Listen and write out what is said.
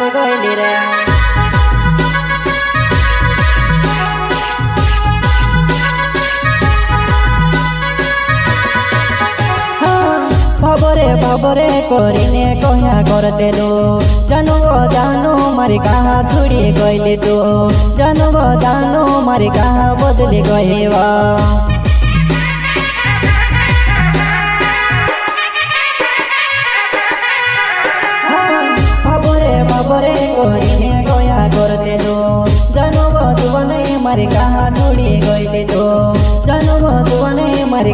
से गइली रे बाबरे करिने कहिया करतेलो जानु मारी कहाँ छुड़ी गइले तो जानु मारी कहाँ बदली गएवा बाबरे करिने कहिया करतेलो जानु बनै मारी कहाँ छुड़ी गइले तो जानु बनै मारी